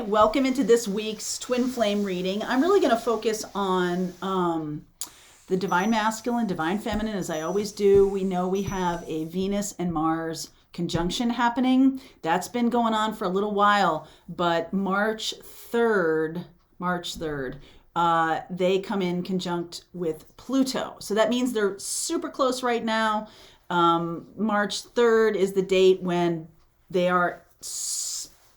right, welcome into this week's Twin Flame reading. I'm really going to focus on the Divine Masculine, Divine Feminine, as I always do. We know we have a Venus and Mars conjunction happening. That's been going on for a little while, but March 3rd, they come in conjunct with Pluto. So that means they're super close right now. March 3rd is the date when they are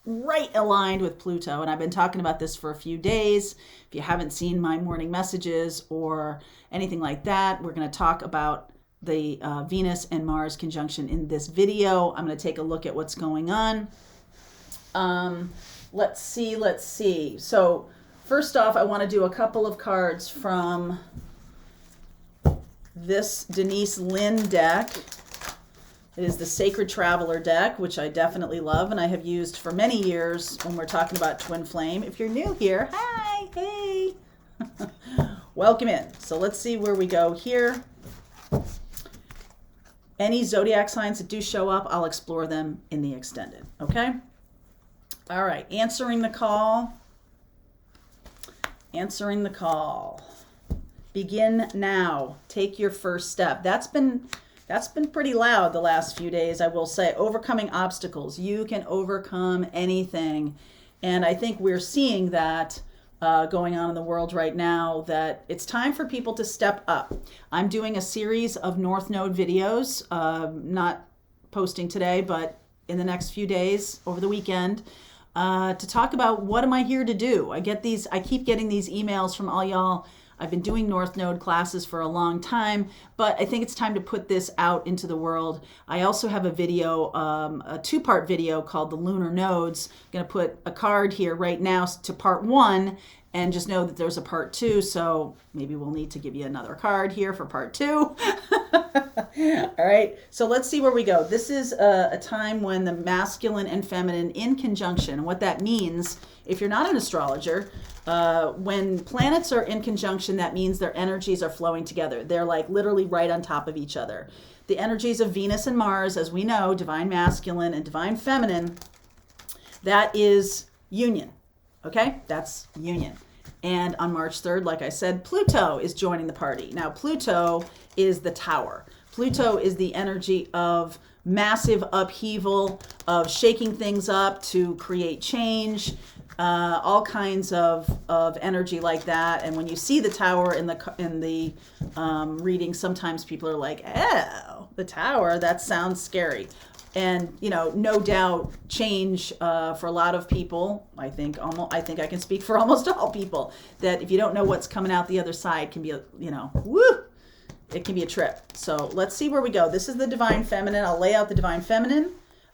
right aligned with Pluto. And I've been talking about this for a few days. If you haven't seen my morning messages or anything like that, we're going to talk about the Venus and Mars conjunction in this video. I'm going to take a look at what's going on. Let's see. So first off, I want to do a couple of cards from this Denise Lynn deck. It is the Sacred Traveler deck, which I definitely love and I have used for many years when we're talking about Twin Flame. If you're new here, hi, hey, welcome in. So let's see where we go here. Any zodiac signs that do show up, I'll explore them in the extended, okay? All right, answering the call. Begin now. Take your first step. That's been pretty loud the last few days, I will say. Overcoming obstacles. You can overcome anything. And I think we're seeing that going on in the world right now, that it's time for people to step up. I'm doing a series of North Node videos, not posting today, but in the next few days, over the weekend, to talk about what am I here to do. I keep getting these emails from all y'all. I've been doing North Node classes for a long time, but I think it's time to put this out into the world. I also have a video, a two-part video called the Lunar Nodes. I'm going to put a card here right now to part 1, and just know that there's a part 2, so maybe we'll need to give you another card here for part 2. All right, so let's see where we go. This is a time when the masculine and feminine in conjunction. And what that means, if you're not an astrologer, when planets are in conjunction, that means their energies are flowing together. They're like literally right on top of each other. The energies of Venus and Mars, as we know, divine masculine and divine feminine, that is union. Okay, that's union. And on March 3rd, like I said, Pluto is joining the party. Now, Pluto is the tower. Pluto is the energy of massive upheaval, of shaking things up to create change, all kinds of energy like that. And when you see the tower in the reading, sometimes people are like, "Oh, the tower, that sounds scary." And no doubt, change for a lot of people. I think I can speak for almost all people, that if you don't know what's coming out the other side, can be it can be a trip. So let's see where we go. This is the Divine Feminine. I'll lay out the Divine Feminine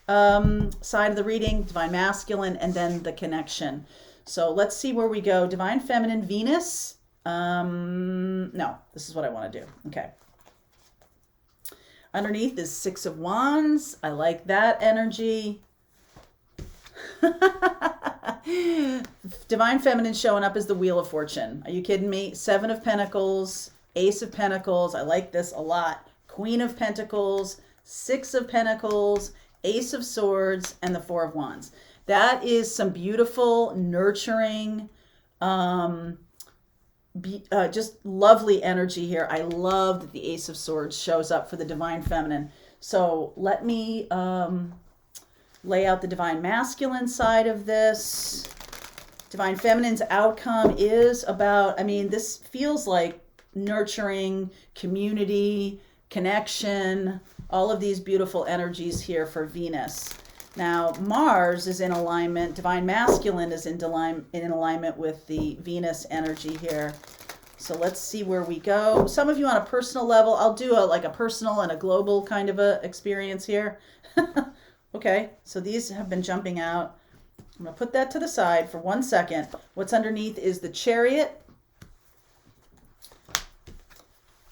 side of the reading, Divine Masculine, and then the connection. So let's see where we go. Divine Feminine, Venus. No, this is what I want to do. Okay. Underneath is 6 of Wands. I like that energy. Divine Feminine showing up as the Wheel of Fortune. Are you kidding me? 7 of Pentacles, Ace of Pentacles. I like this a lot. Queen of Pentacles, 6 of Pentacles, Ace of Swords, and the 4 of Wands. That is some beautiful, nurturing, just lovely energy here. I love that the Ace of Swords shows up for the Divine Feminine. So let me lay out the Divine Masculine side of this. Divine Feminine's outcome is about, this feels like nurturing, community, connection, all of these beautiful energies here for Venus. Now, Mars is in alignment. Divine Masculine is in alignment with the Venus energy here. So let's see where we go. Some of you on a personal level, I'll do a personal and a global kind of a experience here. Okay, so these have been jumping out. I'm going to put that to the side for 1 second. What's underneath is the Chariot,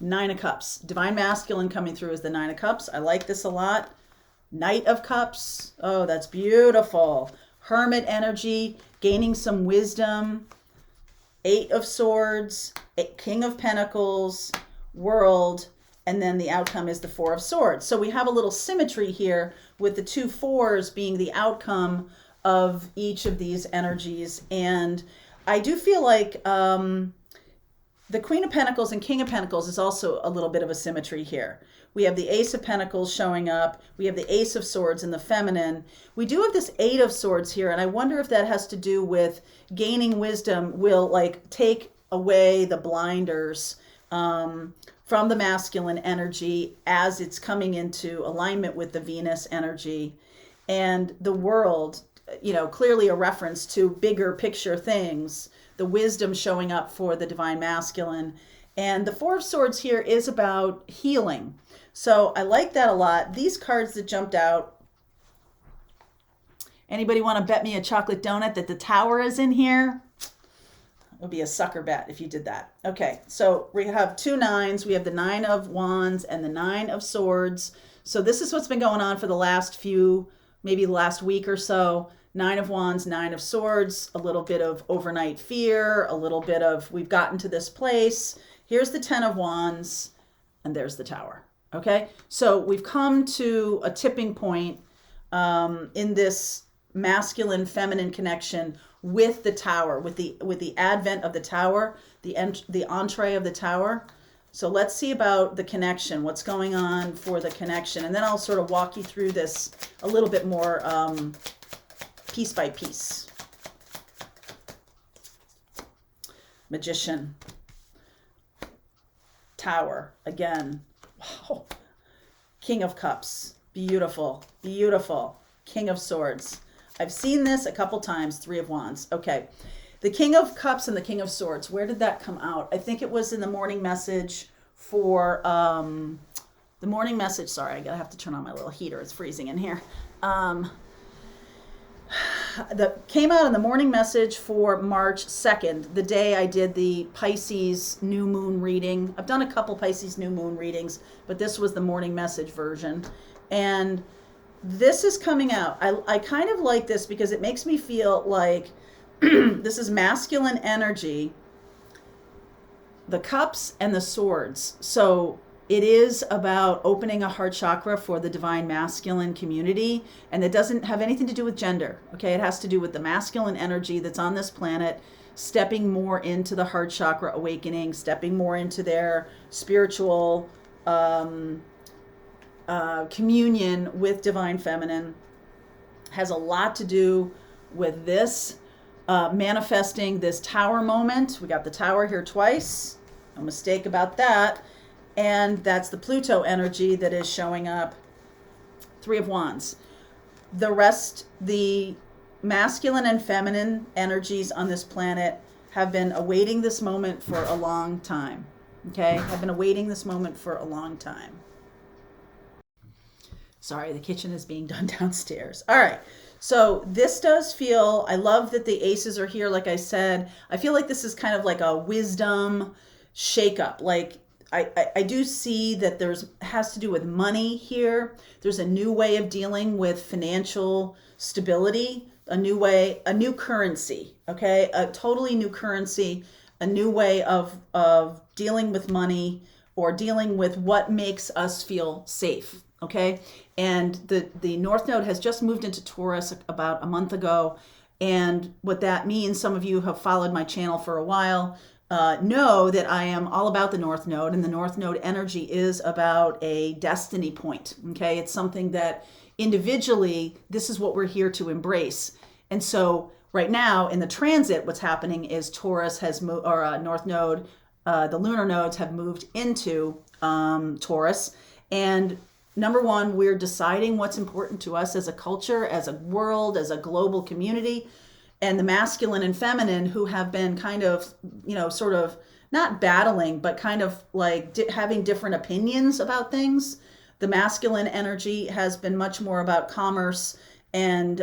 9 of Cups. Divine Masculine coming through is the 9 of Cups. I like this a lot. Knight of Cups. Oh, that's beautiful. Hermit energy, gaining some wisdom. 8 of Swords, King of Pentacles, World, and then the outcome is the 4 of Swords. So we have a little symmetry here with the 2 4s being the outcome of each of these energies. And I do feel like the Queen of Pentacles and King of Pentacles is also a little bit of a symmetry here. We have the Ace of Pentacles showing up. We have the Ace of Swords in the feminine. We do have this Eight of Swords here, and I wonder if that has to do with gaining wisdom will like take away the blinders from the masculine energy as it's coming into alignment with the Venus energy. And the world, you know, clearly a reference to bigger picture things, the wisdom showing up for the divine masculine. And the Four of Swords here is about healing. So I like that a lot. These cards that jumped out. Anybody want to bet me a chocolate donut that the Tower is in here? It would be a sucker bet if you did that. Okay, so we have two nines. We have the Nine of Wands and the Nine of Swords. So this is what's been going on for the last few, maybe the last week or so. Nine of Wands, Nine of Swords, a little bit of overnight fear, a little bit of we've gotten to this place. Here's the Ten of Wands, and there's the Tower. Okay, so we've come to a tipping point in this masculine feminine connection with the Tower, with the advent of the Tower, the entree of the Tower. So let's see about the connection, what's going on for the connection, and then I'll sort of walk you through this a little bit more piece by piece. Magician. Tower, again. Wow. King of Cups. Beautiful, beautiful. King of Swords. I've seen this a couple times. Three of Wands. Okay. The King of Cups and the King of Swords. Where did that come out? I think it was in the morning message for the morning message. Sorry, I gotta have to turn on my little heater. It's freezing in here. That came out in the morning message for March 2nd, the day I did the Pisces new moon reading. I've done a couple Pisces new moon readings, but this was the morning message version. And this is coming out. I kind of like this because it makes me feel like this is masculine energy, the cups and the swords. So it is about opening a heart chakra for the divine masculine community, and it doesn't have anything to do with gender, okay? It has to do with the masculine energy that's on this planet, stepping more into the heart chakra awakening, stepping more into their spiritual communion with divine feminine. Has a lot to do with this, manifesting this Tower moment. We got the Tower here twice, no mistake about that. And that's the Pluto energy that is showing up. Three of Wands. The rest, the masculine and feminine energies on this planet have been awaiting this moment for a long time. Okay? Have been awaiting this moment for a long time. Sorry, the kitchen is being done downstairs. All right. So this does feel, I love that the aces are here. Like I said, I feel like this is kind of like a wisdom shakeup. Like, I do see that has to do with money here. There's a new way of dealing with financial stability, a new way, a new currency, okay? A totally new currency, a new way of dealing with money or dealing with what makes us feel safe, okay? And the North Node has just moved into Taurus about a month ago. And what that means, some of you have followed my channel for a while, know that I am all about the North Node, and the North Node energy is about a destiny point, okay? It's something that individually, this is what we're here to embrace. And so right now in the transit, what's happening is Taurus has moved, or North Node, the lunar nodes have moved into Taurus. And number one, we're deciding what's important to us as a culture, as a world, as a global community. And the masculine and feminine, who have been kind of, you know, sort of not battling, but kind of like having different opinions about things. The masculine energy has been much more about commerce and,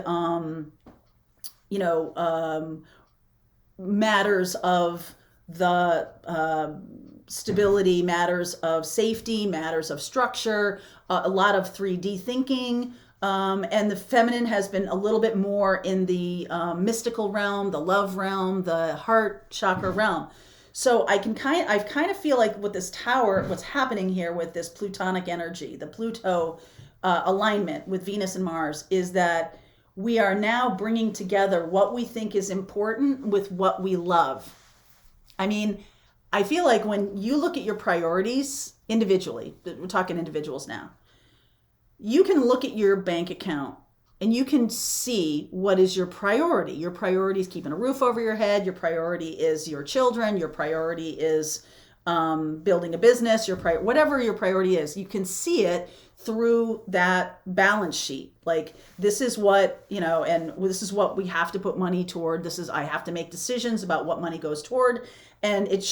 matters of the stability, matters of safety, matters of structure, a lot of 3D thinking. And the feminine has been a little bit more in the mystical realm, the love realm, the heart chakra realm. So I kind of feel like with this Tower, what's happening here with this Plutonic energy, the Pluto alignment with Venus and Mars, is that we are now bringing together what we think is important with what we love. I mean, I feel like when you look at your priorities individually, we're talking individuals now, you can look at your bank account and you can see what is your priority. Your priority is keeping a roof over your head. Your priority is your children. Your priority is building a business. Whatever your priority is, you can see it through that balance sheet. Like, this is what, and this is what we have to put money toward. I have to make decisions about what money goes toward. And it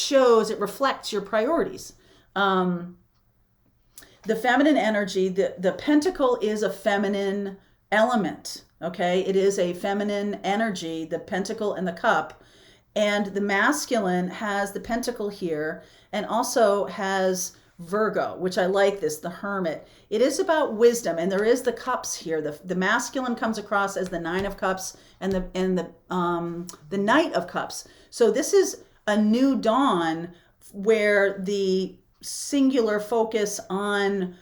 reflects your priorities. The feminine energy, the pentacle is a feminine element. Okay. It is a feminine energy, the pentacle and the cup. And the masculine has the pentacle here and also has Virgo, which I like this, the hermit. It is about wisdom, and there is the cups here. The masculine comes across as the 9 of cups and the Knight of Cups. So this is a new dawn where the singular focus on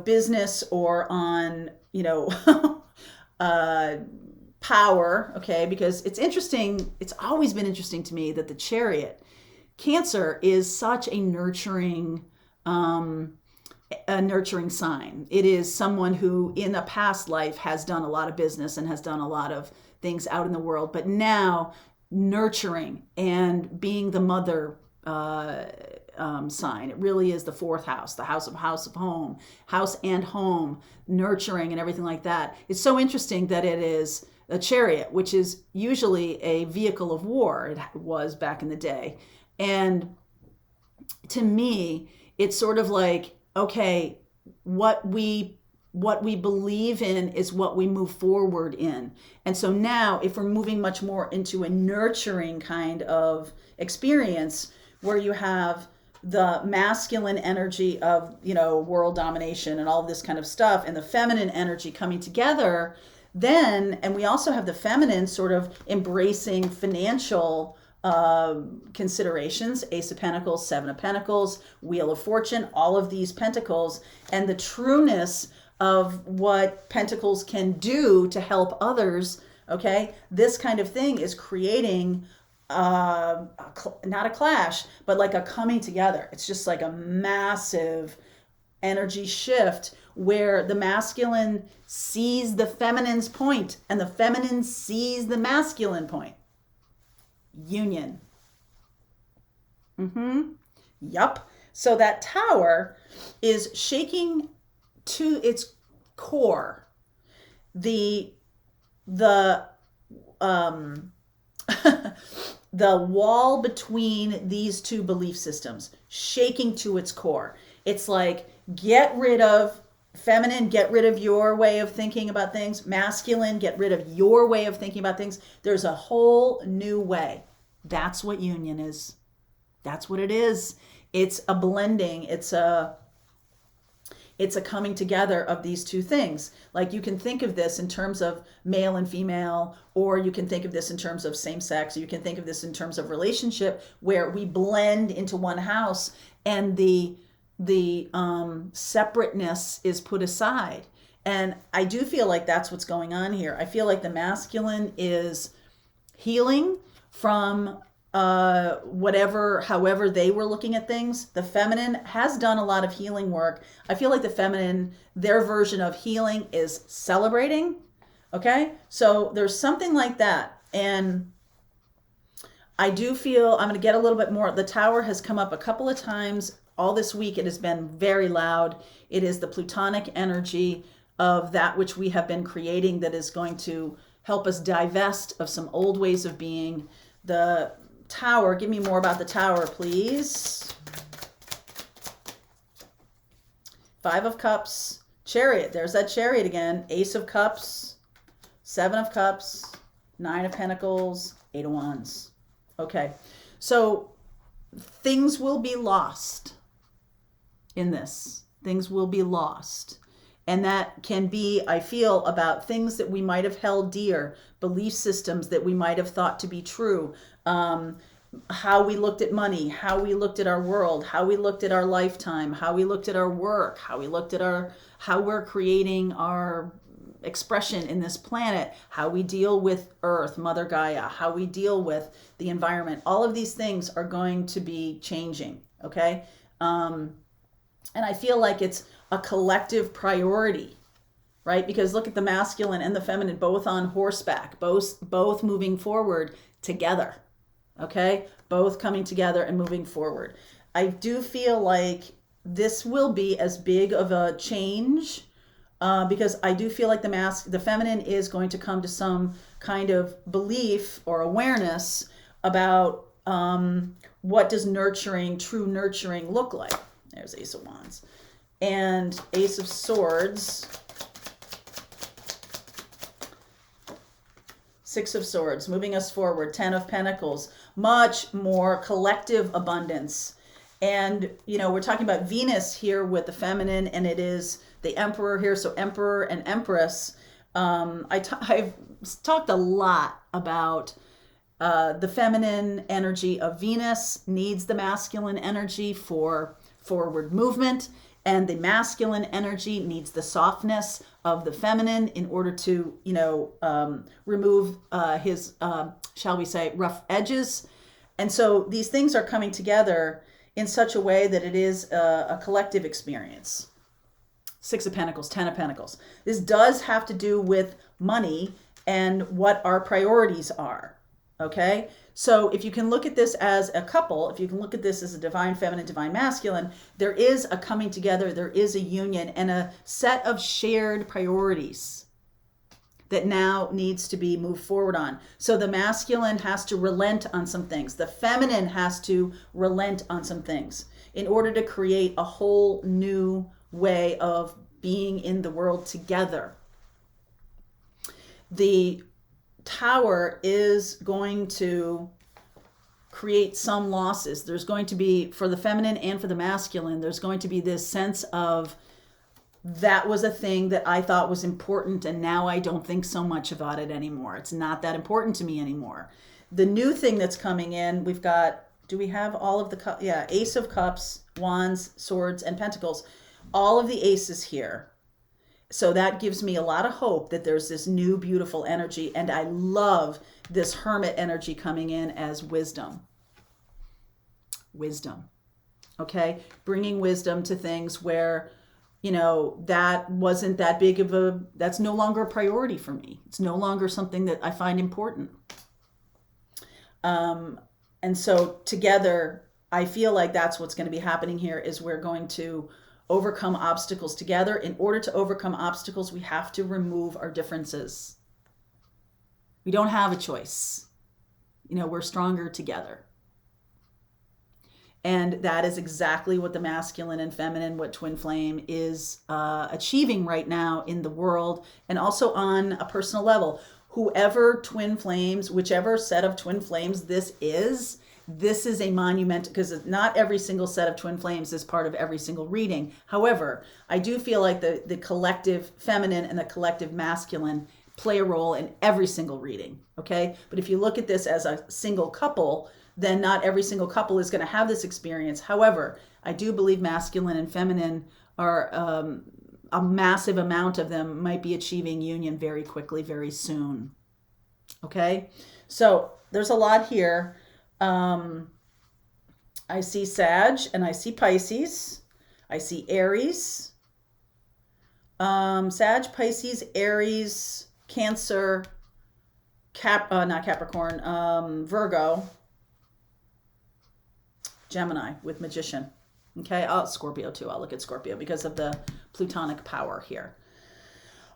business or on power. Okay, because it's interesting. It's always been interesting to me that the Chariot, Cancer, is such a nurturing sign. It is someone who in a past life has done a lot of business and has done a lot of things out in the world, but now nurturing and being the mother sign. It really is the 4th house, the house of home, house and home, nurturing and everything like that. It's so interesting that it is a chariot, which is usually a vehicle of war. It was back in the day. And to me, it's sort of like, okay, what we believe in is what we move forward in. And so now if we're moving much more into a nurturing kind of experience where you have the masculine energy of, world domination and all of this kind of stuff and the feminine energy coming together, and we also have the feminine sort of embracing financial considerations, Ace of Pentacles, 7 of Pentacles, Wheel of Fortune, all of these pentacles, and the trueness of what pentacles can do to help others. Okay, this kind of thing is creating not a clash, but like a coming together. It's just like a massive energy shift where the masculine sees the feminine's point and the feminine sees the masculine point. Union. Yup. So that Tower is shaking to its core. The wall between these two belief systems, shaking to its core. It's like, get rid of feminine, get rid of your way of thinking about things. Masculine, get rid of your way of thinking about things. There's a whole new way. That's what union is. That's what it is. It's a blending. It's a coming together of these two things. Like, you can think of this in terms of male and female, or you can think of this in terms of same sex, or you can think of this in terms of relationship where we blend into one house and the separateness is put aside. And I do feel like that's what's going on here. I feel like the masculine is healing from however they were looking at things. The feminine has done a lot of healing work. I feel like the feminine, their version of healing is celebrating. Okay, so there's something like that. And I do feel, I'm going to get a little bit more. The Tower has come up a couple of times all this week. It has been very loud. It is the plutonic energy of that which we have been creating that is going to help us divest of some old ways of being. The Tower, give me more about the Tower, please. 5 of Cups, Chariot. There's that Chariot again. Ace of Cups, 7 of Cups, 9 of Pentacles, 8 of Wands. Okay, so things will be lost in this. Things will be lost. And that can be, I feel, about things that we might have held dear, belief systems that we might have thought to be true, how we looked at money, how we looked at our world, how we looked at our lifetime, how we looked at our work, how we looked at how we're creating our expression in this planet, how we deal with Earth, Mother Gaia, how we deal with the environment. All of these things are going to be changing, okay? And I feel like it's a collective priority, right? Because look at the masculine and the feminine both on horseback, both moving forward together, okay? Both coming together and moving forward. I do feel like this will be as big of a change because I do feel like the feminine is going to come to some kind of belief or awareness about what does true nurturing look like. There's Ace of Wands. And Ace of Swords, Six of Swords, moving us forward, Ten of Pentacles, much more collective abundance. And, we're talking about Venus here with the feminine, and it is the Emperor here. So Emperor and Empress. I've talked a lot about the feminine energy of Venus needs the masculine energy for forward movement, and the masculine energy needs the softness of the feminine in order to, remove his, shall we say, rough edges. And so these things are coming together in such a way that it is a collective experience. Six of Pentacles, Ten of Pentacles. This does have to do with money and what our priorities are, okay? So if you can look at this as a couple, if you can look at this as a divine feminine, divine masculine, there is a coming together, there is a union and a set of shared priorities that now needs to be moved forward on. So the masculine has to relent on some things. The feminine has to relent on some things in order to create a whole new way of being in the world together. The Tower is going to create some losses. There's going to be, for the feminine and for the masculine, there's going to be this sense of, that was a thing that I thought was important, and now I don't think so much about it anymore. It's not that important to me anymore. The new thing that's coming in, we've got, do we have all of the, Ace of Cups, Wands, Swords, and Pentacles. All of the aces here. So that gives me a lot of hope that there's this new beautiful energy, and I love this Hermit energy coming in as wisdom. Wisdom, okay? Bringing wisdom to things where, that wasn't that big of that's no longer a priority for me. It's no longer something that I find important. And so together, I feel like that's what's going to be happening here is we're going to overcome obstacles together. In order to overcome obstacles, we have to remove our differences. We don't have a choice. We're stronger together. And that is exactly what the masculine and feminine, what twin flame is achieving right now in the world, and also on a personal level. Whoever twin flames, whichever set of twin flames this is a monument, because not every single set of twin flames is part of every single reading. However, I do feel like the collective feminine and the collective masculine play a role in every single reading, okay? But if you look at this as a single couple, then not every single couple is going to have this experience. However, I do believe masculine and feminine are, a massive amount of them might be achieving union very quickly, very soon, okay? So there's a lot here. I see Sag and I see Pisces. I see Aries. Sag, Pisces, Aries, Cancer, not Capricorn, Virgo, Gemini with Magician. Okay, Scorpio too. I'll look at Scorpio because of the Plutonic power here.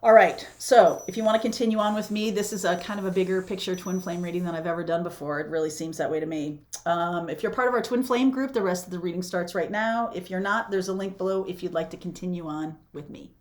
All right, so if you want to continue on with me, this is a kind of a bigger picture twin flame reading than I've ever done before. It really seems that way to me. If you're part of our twin flame group, the rest of the reading starts right now. If you're not, there's a link below if you'd like to continue on with me.